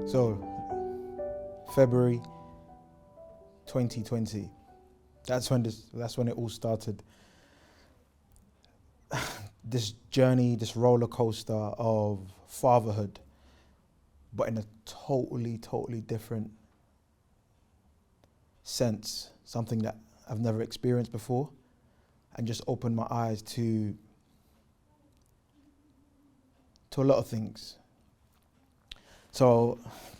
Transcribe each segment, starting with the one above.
So, February 2020, that's when it all started. This journey, this roller coaster of fatherhood, but in a totally different sense, something that I've never experienced before, and just opened my eyes to a lot of things. So,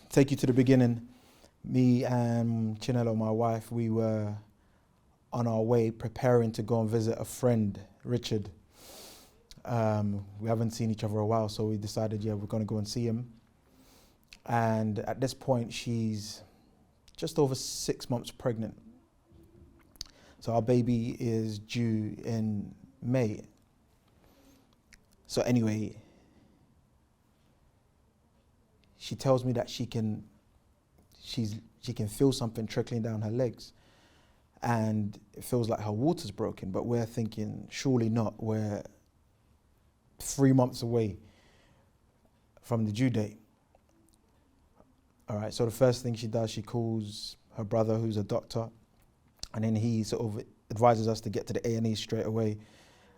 take you to the beginning. Me and Chinelo, my wife, we were on our way preparing to go and visit a friend, Richard. We haven't seen each other a while, so we decided, we're going to go and see him. And at this point, she's just over 6 months pregnant. So our baby is due in May. So anyway, she tells me that she can feel something trickling down her legs, and it feels like her water's broken. But we're thinking, surely not. We're 3 months away from the due date. All right. So the first thing she does, she calls her brother, who's a doctor, and then he sort of advises us to get to the A&E straight away.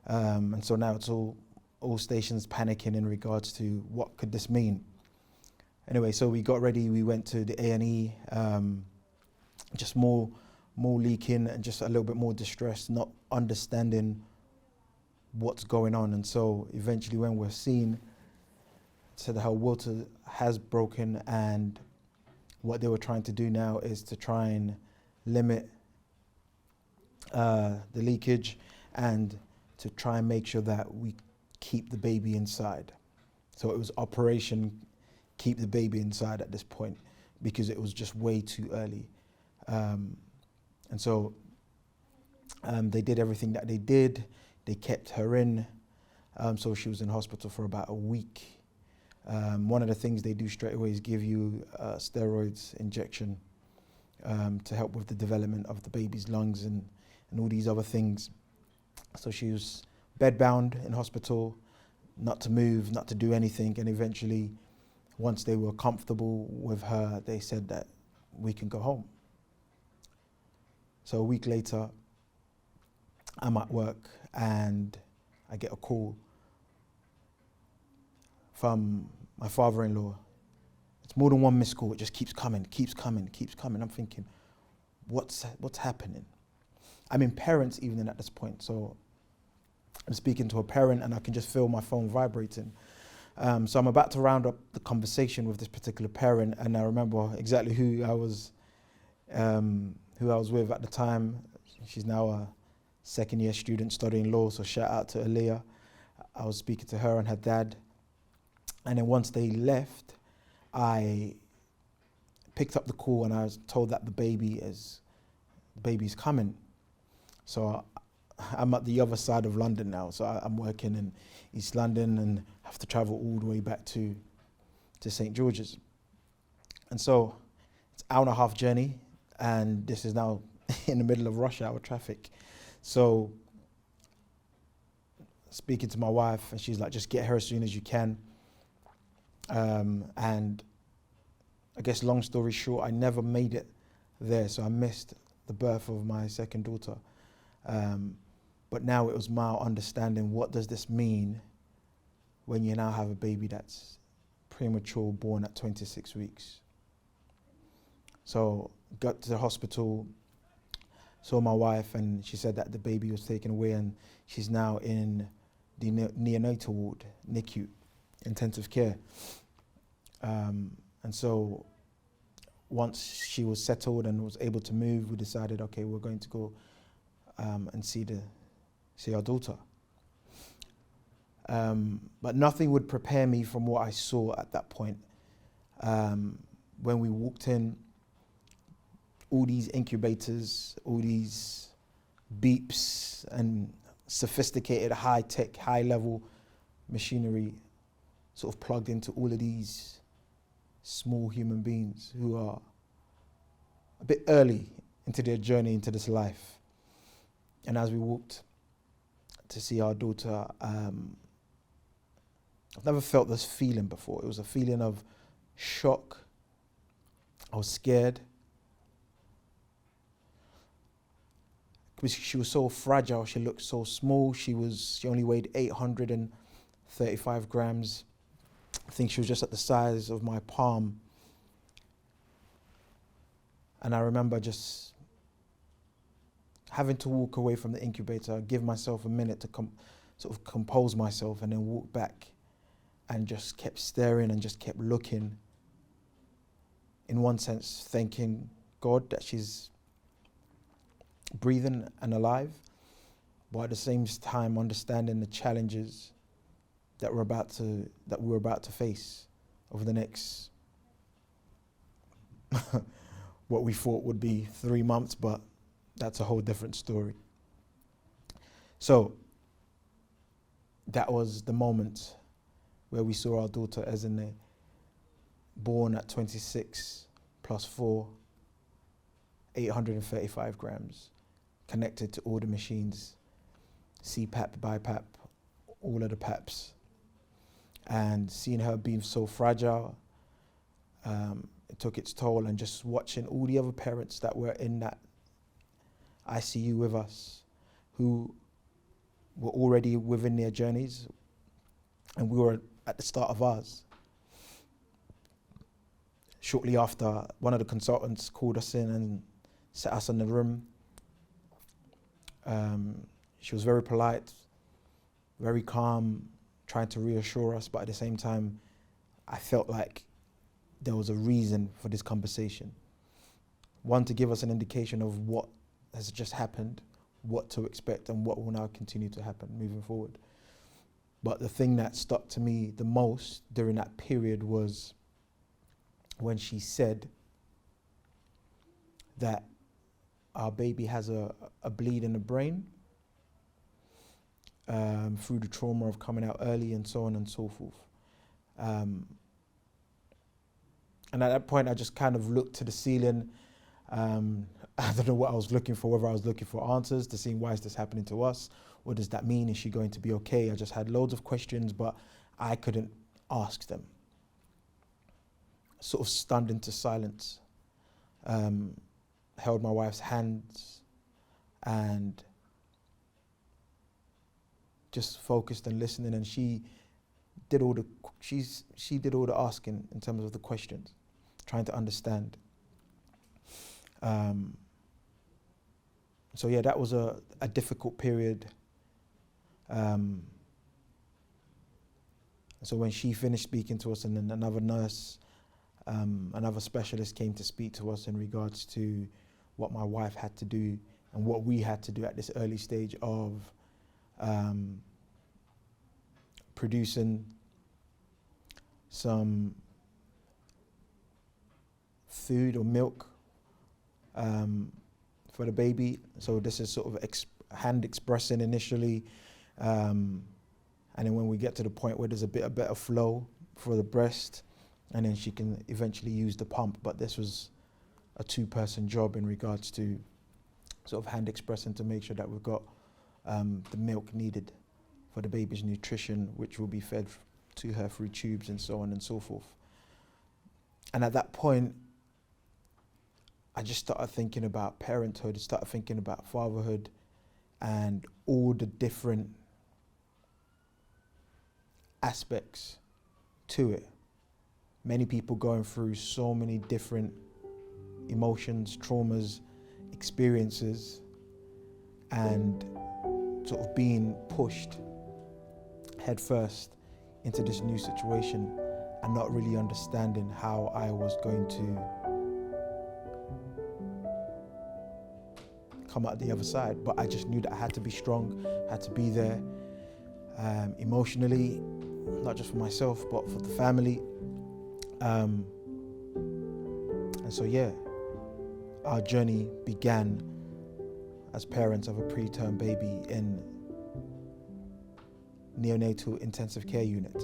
And so now it's all stations panicking in regards to what could this mean. Anyway, so we got ready, we went to the A&E, just more leaking and just a little bit more distress, not understanding what's going on. And so eventually when we're seen, said her water has broken, and what they were trying to do now is to try and limit the leakage and to try and make sure that we keep the baby inside. So it was Operation Keep the Baby Inside at this point, because it was just way too early. And so they did everything that they did. They kept her in. So she was in hospital for about a week. One of the things they do straight away is give you a steroids injection to help with the development of the baby's lungs and all these other things. So she was bedbound in hospital, not to move, not to do anything, and eventually, once they were comfortable with her, they said that we can go home. So a week later, I'm at work and I get a call from my father-in-law. It's more than one missed call. It just keeps coming. I'm thinking, what's happening? I'm in parents' evening at this point, so I'm speaking to a parent and I can just feel my phone vibrating. So I'm about to round up the conversation with this particular parent, and I remember exactly who I was with at the time. She's now a second-year student studying law, so shout out to Aaliyah. I was speaking to her and her dad, and then once they left, I picked up the call and I was told that the baby's coming. So I'm at the other side of London now, so I'm working in East London and have to travel all the way back to St. George's. And so it's an hour and a half journey, and this is now in the middle of rush hour traffic. So speaking to my wife, and she's like, just get her as soon as you can. And I guess long story short, I never made it there, so I missed the birth of my second daughter. But now it was my understanding, what does this mean when you now have a baby that's premature, born at 26 weeks? So got to the hospital, saw my wife, and she said that the baby was taken away and she's now in the neonatal ward, NICU, intensive care. And so once she was settled and was able to move, we decided, okay, we're going to go and see our daughter. But nothing would prepare me from what I saw at that point. When we walked in, all these incubators, all these beeps and sophisticated, high-tech, high-level machinery sort of plugged into all of these small human beings who are a bit early into their journey into this life. And as we walked to see our daughter, I've never felt this feeling before. It was a feeling of shock I was scared. She was so fragile. She looked so small. She only weighed 835 grams. I think she was just at the size of my palm. And I remember just having to walk away from the incubator, give myself a minute to sort of compose myself, and then walk back, and just kept staring and just kept looking. In one sense, thanking God that she's breathing and alive, but at the same time understanding the challenges that we're about to face over the next what we thought would be 3 months, but that's a whole different story. So that was the moment where we saw our daughter Ezinne born at 26 plus 4, 835 grams, connected to all the machines, CPAP, BiPAP, all of the PAPs. And seeing her being so fragile, it took its toll, and just watching all the other parents that were in that ICU with us, who were already within their journeys, and we were at the start of ours. Shortly after, one of the consultants called us in and sat us in the room. She was very polite, very calm, trying to reassure us, but at the same time, I felt like there was a reason for this conversation. One, to give us an indication of what has just happened, what to expect, and what will now continue to happen moving forward. But the thing that stuck to me the most during that period was when she said that our baby has a bleed in the brain through the trauma of coming out early, and so on and so forth. And at that point, I just kind of looked to the ceiling. I don't know what I was looking for, whether I was looking for answers to see why is this happening to us? What does that mean? Is she going to be okay? I just had loads of questions, but I couldn't ask them. Sort of stunned into silence. Held my wife's hands and just focused and listening, and she did all the asking in terms of the questions, trying to understand. So yeah, that was a difficult period. So when she finished speaking to us, and then another nurse, another specialist came to speak to us in regards to what my wife had to do and what we had to do at this early stage of producing some food or milk for the baby. So this is sort of hand expressing initially, and then when we get to the point where there's a bit of better flow for the breast, and then she can eventually use the pump. But this was a 2-person job in regards to sort of hand expressing to make sure that we've got the milk needed for the baby's nutrition, which will be fed to her through tubes and so on and so forth. And at that point, I just started thinking about parenthood, started thinking about fatherhood, and all the different aspects to it. Many people going through so many different emotions, traumas, experiences, and sort of being pushed headfirst into this new situation and not really understanding how I was going to come out the other side. But I just knew that I had to be strong, had to be there emotionally, not just for myself, but for the family. And so, yeah, our journey began as parents of a preterm baby in neonatal intensive care unit.